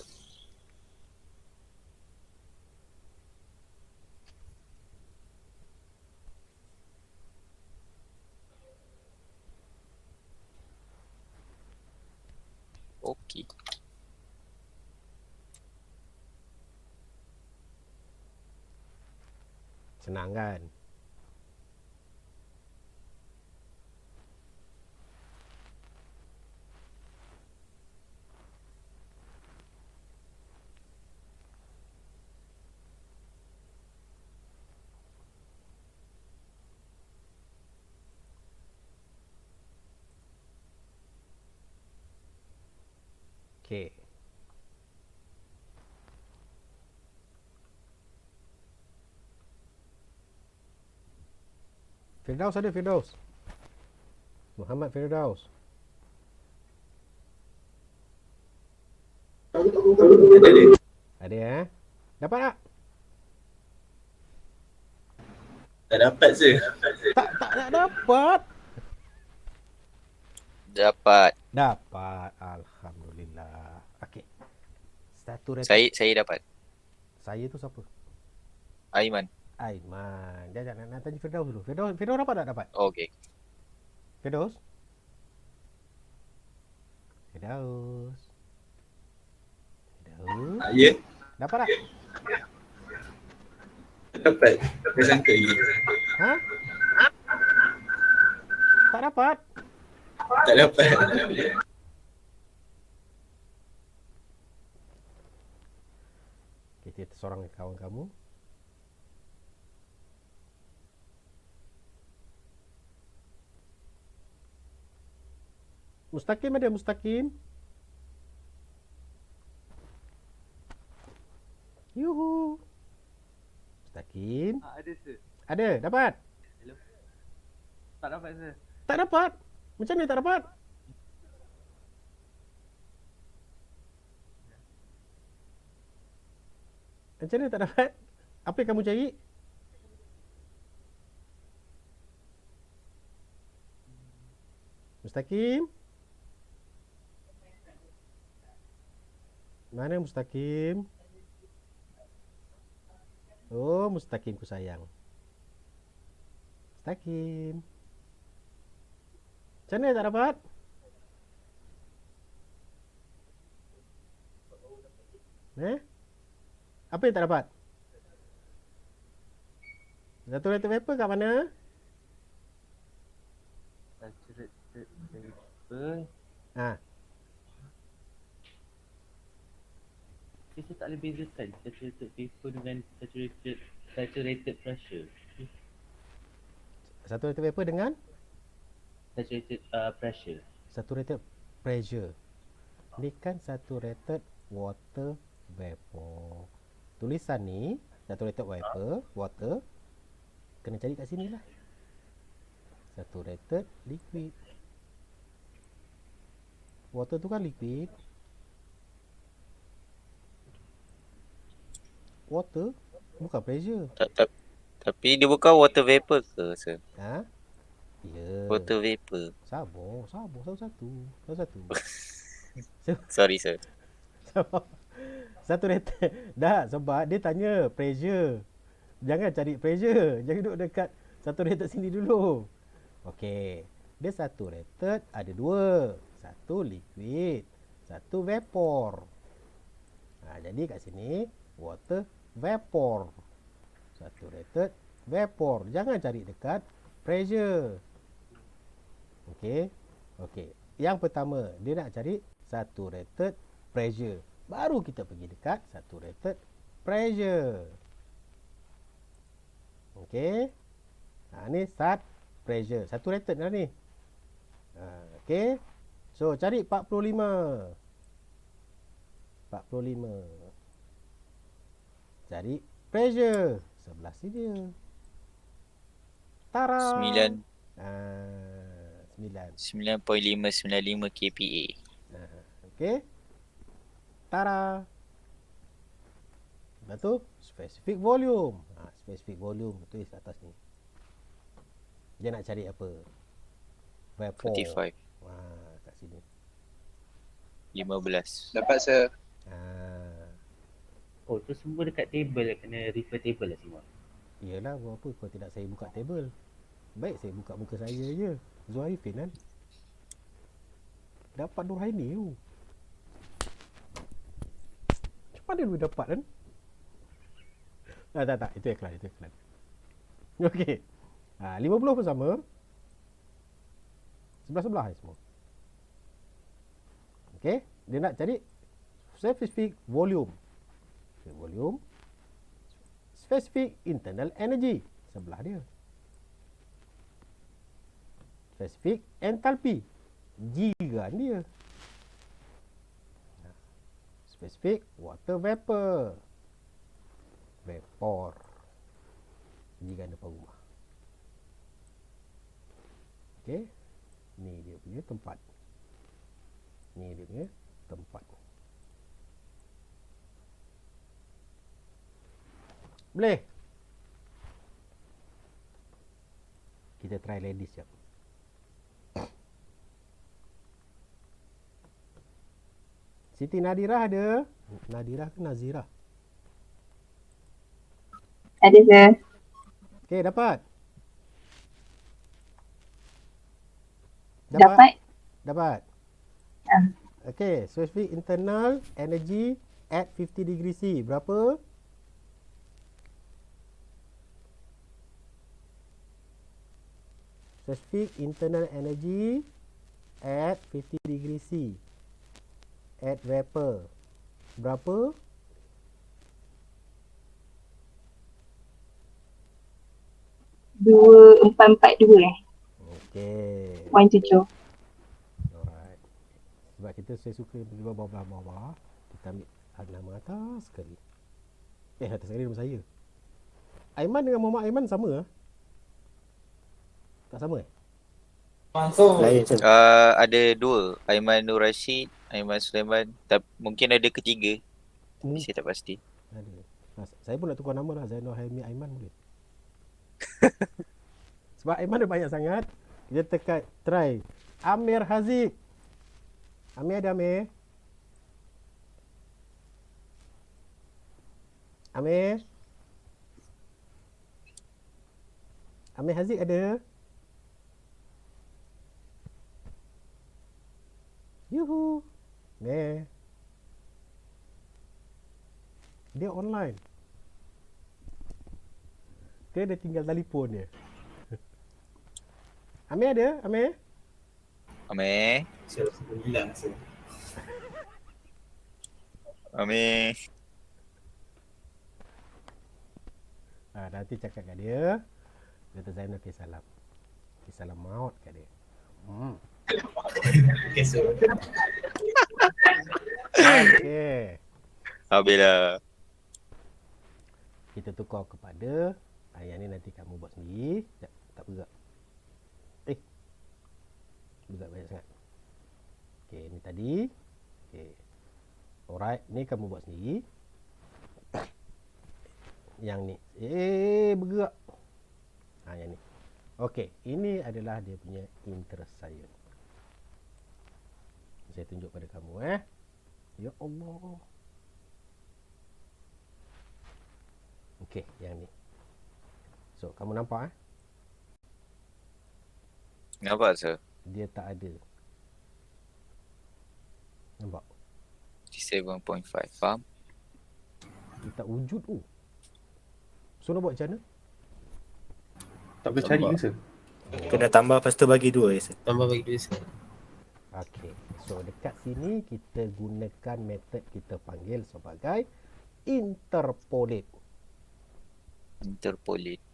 Okey. Senang kan? Okey. Firdaus ada Firdaus. Muhammad Firdaus. Ada ya? Dapat tak? Tak dapat je. Tak dapat. Dapat. Dapat. Alhamdulillah. Okey. Satu ratus. Saya dapat. Saya tu siapa? Aiman. Aiman. Jangan nak tanya Firdaus dulu. Firdaus dapat tak dapat? Okey. Firdaus? Firdaus? Ya, Dapat tak? tak dapat. Saya sangka lagi. Ha? Tak dapat? Tak dapat. Kita seorang kawan kamu. Mustaqim ada Mustaqim? Yuhu. Mustaqim. Ada sir. Ada, dapat? Tak dapat sir. Tak dapat? Macam mana tak dapat? Macam mana tak dapat? Apa yang kamu cari? Mustaqim? Mana Mustaqim? Oh, Mustaqim ku sayang. Mustaqim. Macam mana tak dapat? Apa yang tak dapat? Saturated vapor kat mana? Saturated vapor. Ha. Saya tak boleh bezakan saturated vapor dengan saturated pressure. Saturated vapor dengan Saturated pressure. saturated pressure. Ni kan saturated water vapor. Tulisan ni saturated vapor, water. Kena cari kat sini lah. Saturated liquid. Water tu kan liquid. Water bukan pressure. Tapi dia bukan water vapor ke, sir? Ha? Ya. Water vapor. Sabar satu-satu. Sorry, sir. Saturated. Dah, sebab dia tanya pressure. Jangan cari pressure. Jangan duduk dekat saturated sini dulu. Okey. Dia saturated ada dua. Satu liquid, satu vapor. Jadi kat sini water vapor. Saturated vapor. Jangan cari dekat pressure. Okey. Yang pertama, dia nak cari saturated pressure. Baru kita pergi dekat saturated pressure. Okey. Ni pressure. Saturated dah ni. Okey. So, cari 45. Cari pressure. Sebelah sini dia. Tara. 9. 9. 9.595 kPa. Okey. Tara. Lepas tu, specific volume. Specific volume tulis atas ni. Dia nak cari apa? Vapor. 45. Kat sini. 15. Dapat sir. Oh, tu semua dekat table, kena refer table lah semua. Yelah, buat apa kalau tidak saya buka table. Baik saya buka muka saya je. Zuhaifin kan. Dapat Nurhaini tu. Macam mana lu dapat kan? Tak. Itu iklan. Okey. 50 pun sama. Sebelah-sebelah semua. Okey. Dia nak cari specific volume. Specific internal energy. Sebelah dia. Specific enthalpy. Jiran dia. Specific water vapor. Vapor. Bunyi ganda depan rumah. Okey. Ni dia punya tempat. Ni dia punya tempat. Boleh? Kita try ladies jap. Siti Nadirah ada? Nadirah ke Nazirah? Ada sir. Okey, dapat? Dapat. Dapat. Ah. Okey, specific internal energy at 50 degree C. Berapa? Specific internal energy at 50 degree C. At vapor. Berapa? Dua, 442 Okey. 1.7. Alright. Sebab saya suka pergi bawah-bawah. Kita ambil nama atas sekali. Atas sekali nama saya. Aiman dengan Muhammad Aiman sama ah? Tak sama Lain je. Ada dua. Aiman Nur Rashid, Aiman Sulaiman. Mungkin ada ketiga. Hmm. Saya tak pasti. Ada. Saya pun nak tukar nama lah. Zainal Haimi Aiman boleh. Sebab Aiman ada banyak sangat. Kita try. Amir Haziq. Amir ada Amir? Amir? Amir Haziq ada? Yuhu. Dia online. Dia dah tinggal telefon dia. Amir ada? Amir? Amir. Saya hilang saya. Amir. Nanti cakap kat dia. Kata Zainal ke salam. Ke salam maut kat dia. Okay, so Okey. Habislah. Kita tukar kepada yang ni nanti kamu buat sendiri. Tak bergerak. Bergerak banyak sangat. Okey, ni tadi. Okey. Alright, ni kamu buat sendiri. Yang ni. Bergerak. Yang ni. Okey, ini adalah dia punya interest saya. Saya tunjuk pada kamu Ya Allah. Okey, yang ni. So, kamu nampak Nampak sir? Dia tak ada. Nampak? 7.5. Faham? Dia tak wujud tu. So, nak buat macam mana? Tak boleh cari ke sir? Kena tambah lepas tu bagi 2 je. tambah bagi dia sir. Okey. So, dekat sini kita gunakan metod kita panggil sebagai interpolate. Interpolate.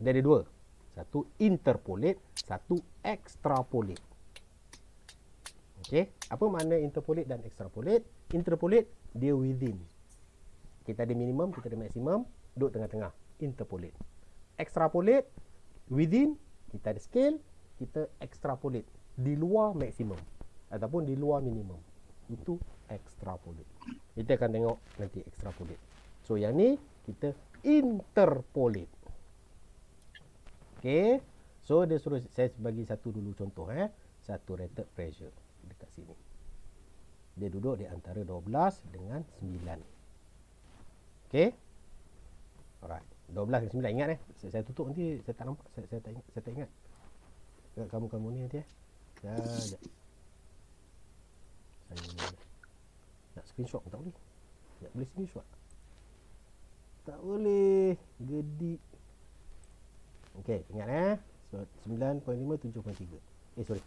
Dia ada dua. Satu interpolate, satu extrapolate. Okey, apa makna interpolate dan extrapolate? Interpolate dia within. Kita ada minimum, kita ada maksimum, duduk tengah-tengah. Interpolate. Extrapolate within, kita ada scale, kita extrapolate di luar maksimum ataupun di luar minimum. Itu extrapolate. Kita akan tengok nanti extrapolate. So yang ni kita interpolate. Okey. So dia suruh saya bagi satu dulu contoh satu rated pressure dekat sini. Dia duduk di antara 12 dengan 9. Okey. Alright. 12 dengan 9 ingat saya tutup nanti saya tak nampak saya tak ingat. Kamu ni nanti Sekejap. Saya nak screenshot pun tak boleh. Tak boleh screenshot. Tak boleh. Gedik. Okey, ingat So 9.5 7.3. Sorry.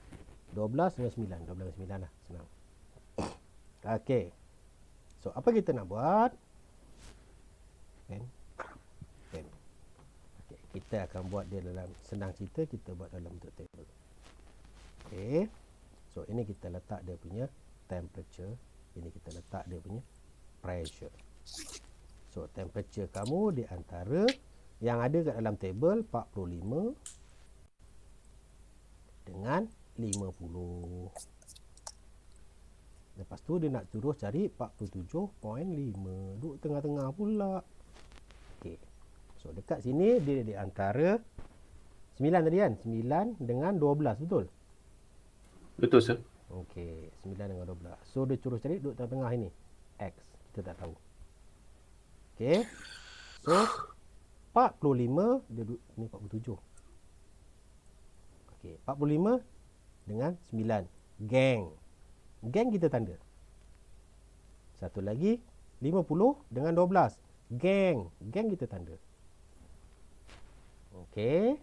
12 dengan 9. 12 dengan 9 lah. Senang. Okey. So apa kita nak buat? Okay. Kita akan buat dia dalam senang cerita kita buat dalam bentuk table. Okey. So ini kita letak dia punya temperature Ini kita letak dia punya pressure. So temperature kamu di antara yang ada kat dalam table 45 dengan 50. Lepas tu dia nak suruh cari 47.5. Duduk tengah-tengah pula. Okey. So dekat sini dia di antara 9 tadi kan? 9 dengan 12, betul? Betul, sir. Okey, 9 dengan 12. So dia suruh cari duduk tengah-tengah ini. X. Kita tak tahu. Okey. So 45 dia duduk ni 47. Okey, 45 dengan 9. Gang. Gang kita tanda. Satu lagi 50 dengan 12. Gang. Gang kita tanda. Okey.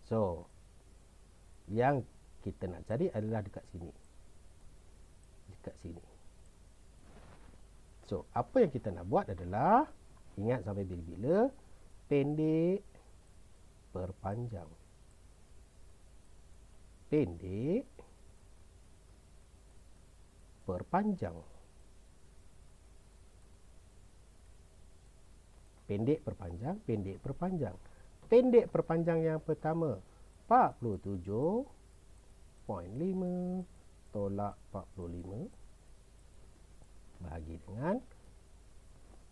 So yang kita nak cari adalah dekat sini. Dekat sini. So, apa yang kita nak buat adalah, ingat sampai bila-bila, pendek perpanjang. Pendek perpanjang. Pendek perpanjang, pendek perpanjang. Pendek perpanjang yang pertama 47.5 tolak 45 bahagi dengan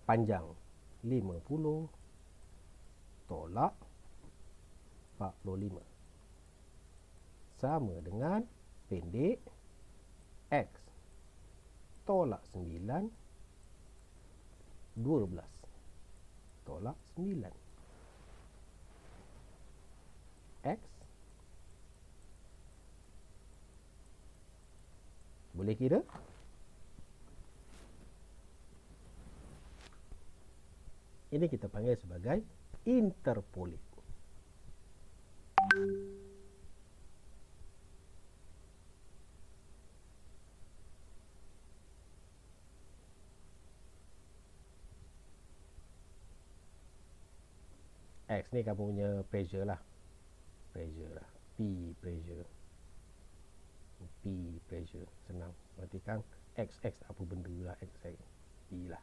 panjang 50 tolak 45 sama dengan pendek X tolak 9 12 tolak 9 X. Boleh kira? Ini kita panggil sebagai interpolate. X ni kamu punya pressure lah. Pressure lah. P pressure. P pressure. Senang. Berarti kan X apa benda lah. X P lah.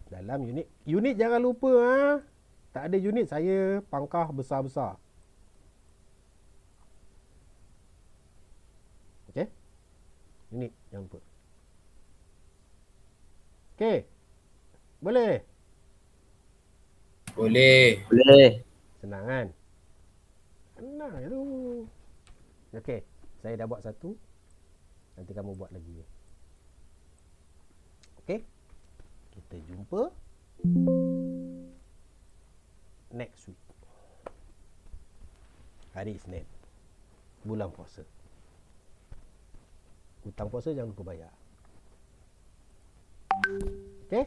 Dalam unit. Unit jangan lupa Tak ada unit saya pangkah besar-besar. Okey? Unit jangan lupa. Okey. Boleh? Boleh. Boleh. Senang kan? Senang je tu. Okey, saya dah buat satu. Nanti kamu buat lagi. Okey? Kita jumpa next week. Hari Isnin. Bulan puasa. Hutang puasa jangan lupa bayar. Okey?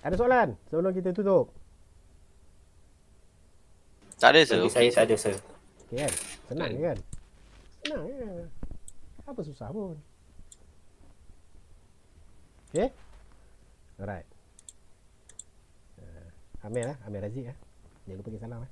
Ada soalan sebelum kita tutup? Tak ada sir. Bagi saya tak ada, sir. Okey kan? Senang je kan? Senang je. Apa susah pun. Okey? Alright. Amir Amir Razik Jangan lupa pergi salam